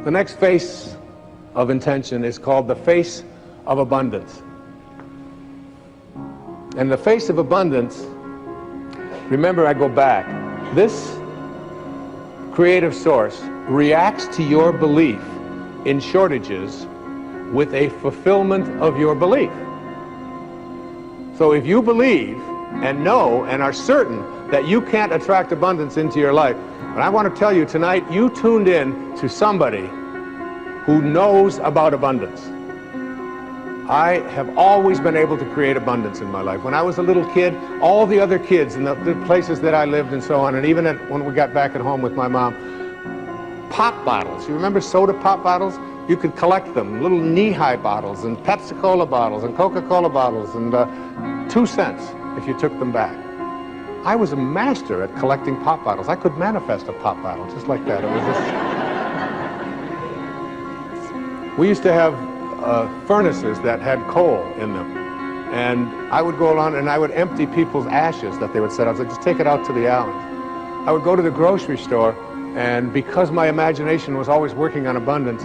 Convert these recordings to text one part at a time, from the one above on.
The next face of intention is called the face of abundance. And the face of abundance, remember, I go back. This creative source reacts to your belief in shortages with a fulfillment of your belief. So if you believe and know and are certain that you can't attract abundance into your life, and I want to tell you tonight, you tuned in to somebody who knows about abundance. I have always been able to create abundance in my life. When I was a little kid, all the other kids in the places that I lived and so on, and even when we got back at home with my mom, pop bottles. You remember soda pop bottles? You could collect them, little knee-high bottles, and Pepsi-Cola bottles, and Coca-Cola bottles, and 2 cents if you took them back. I was a master at collecting pop bottles. I could manifest a pop bottle just like that. It was just... We used to have furnaces that had coal in them, and I would go along and I would empty people's ashes that they would set out. So just take it out to the alleys. I would go to the grocery store, and because my imagination was always working on abundance,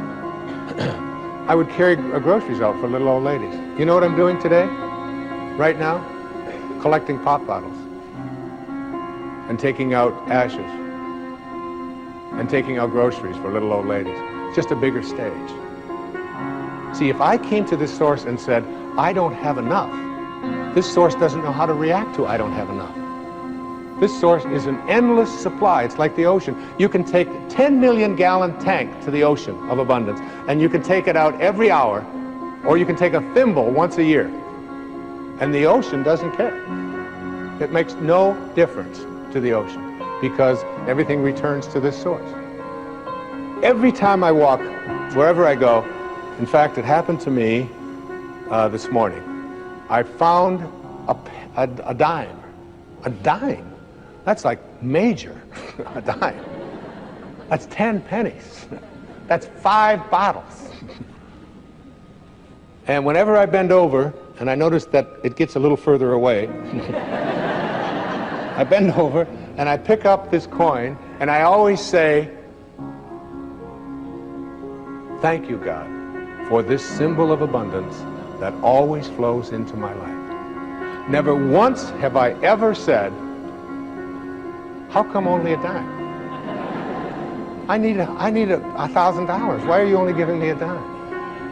I would carry groceries out for little old ladies. You know what I'm doing today? Right now? Collecting pop bottles and taking out ashes and taking out groceries for little old ladies. It's just a bigger stage. See, if I came to this source and said, I don't have enough, this source doesn't know how to react to I don't have enough. This source is an endless supply. It's like the ocean. You can take a 10 million gallon tank to the ocean of abundance, and you can take it out every hour, or you can take a thimble once a year. And the ocean doesn't care. It makes no difference to the ocean because everything returns to this source. Every time I walk, wherever I go, in fact, it happened to me this morning. I found a dime. A dime? That's like major, a dime. That's 10 pennies. That's 5 bottles. And whenever I bend over, and I notice that it gets a little further away, I bend over and I pick up this coin, and I always say, thank you, God, for this symbol of abundance that always flows into my life. Never once have I ever said, how come only a dime? I need $1,000. Why are you only giving me a dime?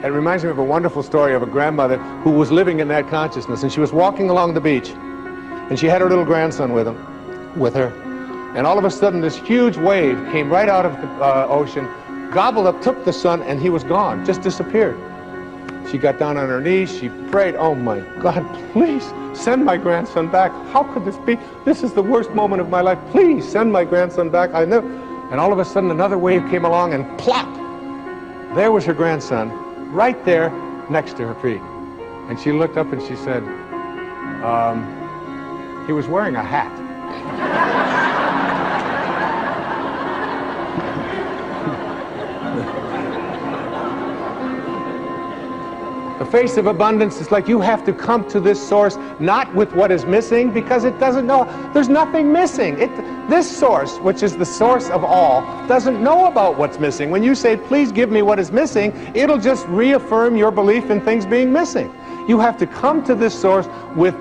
It reminds me of a wonderful story of a grandmother who was living in that consciousness, and she was walking along the beach, and she had her little grandson with her, and all of a sudden this huge wave came right out of the ocean, gobbled up, took the son, and he was gone, just disappeared. She got down on her knees, she prayed, oh my God, please send my grandson back. How could this be? This is the worst moment of my life. Please send my grandson back. I know. And all of a sudden another wave came along and plop! There was her grandson, right there next to her feet. And she looked up and she said, he was wearing a hat. The face of abundance is like you have to come to this source not with what is missing, because it doesn't know. There's nothing missing. This source, which is the source of all, doesn't know about what's missing. When you say, please give me what is missing, it'll just reaffirm your belief in things being missing. You have to come to this source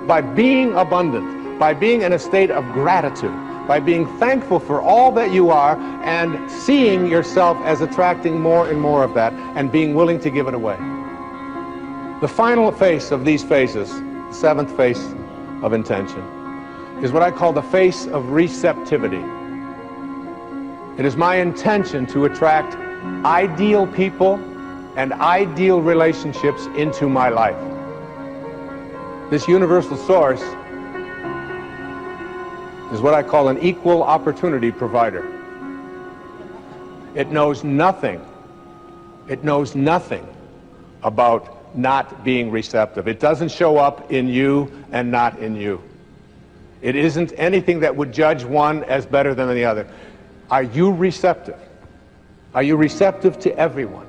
by being abundant, by being in a state of gratitude, by being thankful for all that you are and seeing yourself as attracting more and more of that and being willing to give it away. The final face of these faces, the seventh face of intention, is what I call the face of receptivity. It is my intention to attract ideal people and ideal relationships into my life. This universal source is what I call an equal opportunity provider. It knows nothing about not being receptive. It doesn't show up in you and not in you. It isn't anything that would judge one as better than the other. Are you receptive? Are you receptive to everyone?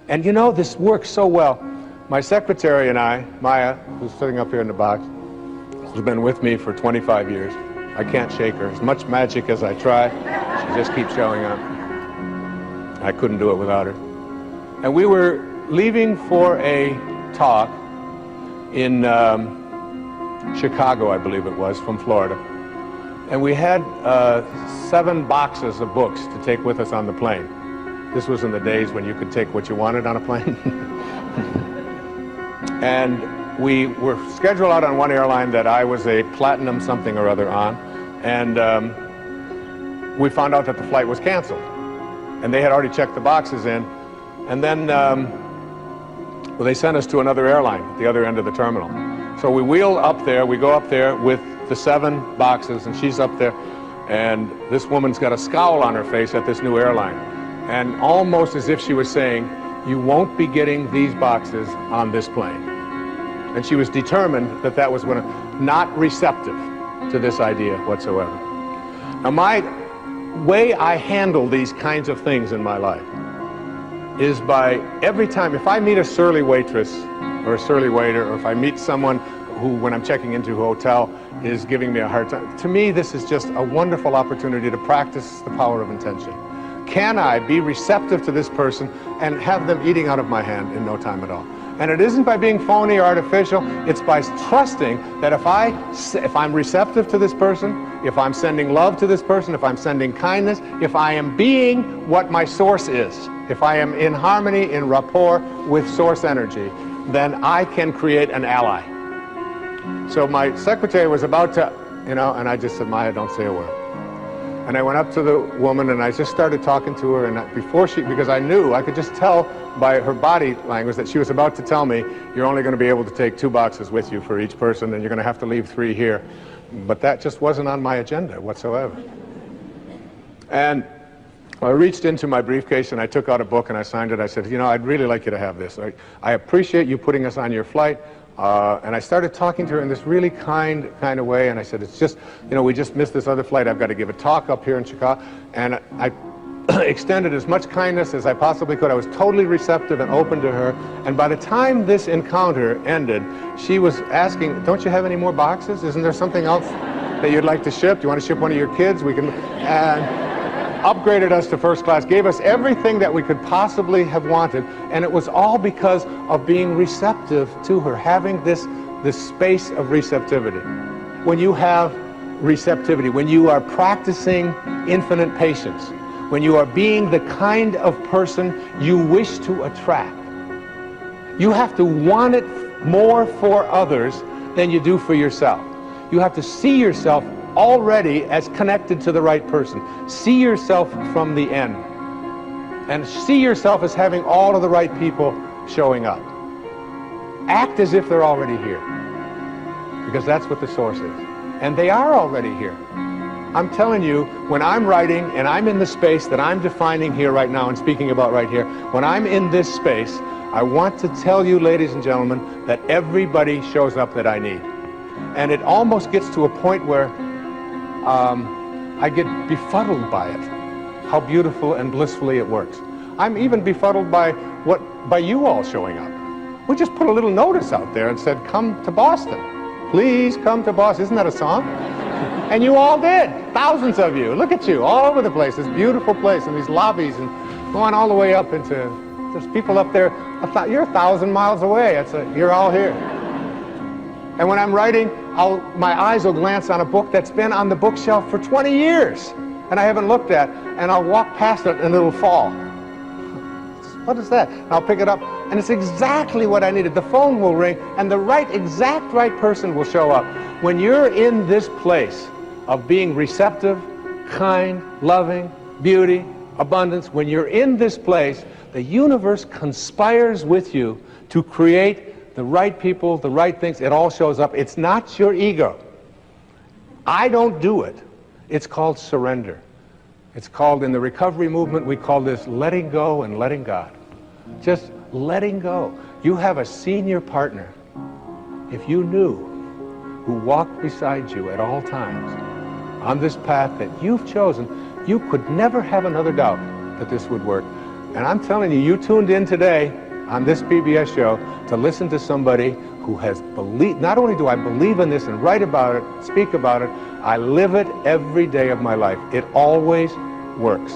And you know, this works so well. My secretary and I, Maya, who's sitting up here in the box, has been with me for 25 years. I can't shake her. As much magic as I try, she just keeps showing up. I couldn't do it without her. And we were leaving for a talk in Chicago, I believe it was, from Florida. And we had 7 boxes of books to take with us on the plane. This was in the days when you could take what you wanted on a plane. And we were scheduled out on one airline that I was a platinum something or other on. And we found out that the flight was canceled. And they had already checked the boxes in. And then well, they sent us to another airline at the other end of the terminal. So we wheel up there, we go up there with the 7 boxes, and she's up there, and this woman's got a scowl on her face at this new airline. And almost as if she was saying, you won't be getting these boxes on this plane. And she was determined that that was not receptive to this idea whatsoever. Now, my way I handle these kinds of things in my life is by every time, if I meet a surly waitress or a surly waiter, or if I meet someone who, when I'm checking into a hotel, is giving me a hard time, to me this is just a wonderful opportunity to practice the power of intention. Can I be receptive to this person and have them eating out of my hand in no time at all? And it isn't by being phony or artificial, it's by trusting that if I'm receptive to this person, if I'm sending love to this person, if I'm sending kindness, if I am being what my source is, if I am in harmony, in rapport with source energy, then I can create an ally. So my secretary was about to, and I just said, Maya, don't say a word. And I went up to the woman and I just started talking to her, and because I knew, I could just tell by her body language that she was about to tell me, you're only going to be able to take 2 boxes with you for each person, and you're going to have to leave 3 here. But that just wasn't on my agenda whatsoever. And I reached into my briefcase and I took out a book and I signed it. I said, I'd really like you to have this. I appreciate you putting us on your flight. And I started talking to her in this really kind of way, and I said, it's just, we just missed this other flight. I've got to give a talk up here in Chicago. And I extended as much kindness as I possibly could. I was totally receptive and open to her. And by the time this encounter ended, she was asking, don't you have any more boxes? Isn't there something else that you'd like to ship? Do you want to ship one of your kids? We can... And upgraded us to first class, gave us everything that we could possibly have wanted, and it was all because of being receptive to her, having this space of receptivity. When you have receptivity, when you are practicing infinite patience, when you are being the kind of person you wish to attract, you have to want it more for others than you do for yourself. You have to see yourself already as connected to the right person. See yourself from the end. And see yourself as having all of the right people showing up. Act as if they're already here. Because that's what the source is. And they are already here. I'm telling you, when I'm writing and I'm in the space that I'm defining here right now and speaking about right here, when I'm in this space, I want to tell you, ladies and gentlemen, that everybody shows up that I need. And it almost gets to a point where I get befuddled by it, how beautiful and blissfully it works. I'm even befuddled by you all showing up. We just put a little notice out there and said, come to Boston. Please come to Boston. Isn't that a song? And you all did. Thousands of you. Look at you, all over the place. This beautiful place and these lobbies and going all the way up into, there's people up there. You're 1,000 miles away. You're all here. And when I'm writing, my eyes will glance on a book that's been on the bookshelf for 20 years and I haven't looked at, and I'll walk past it and it'll fall. What is that? And I'll pick it up, and it's exactly what I needed. The phone will ring, and the exact right person will show up. When you're in this place of being receptive, kind, loving, beauty, abundance, when you're in this place, the universe conspires with you to create the right people, the right things. It all shows up. It's not your ego. I don't do it. It's called surrender. It's called, in the recovery movement, we call this letting go and letting God. Just letting go. You have a senior partner, if you knew, who walked beside you at all times on this path that you've chosen. You could never have another doubt that this would work. And I'm telling you, you tuned in today on this PBS show to listen to somebody who has believed. Not only do I believe in this and write about it, speak about it, I live it every day of my life. It always works.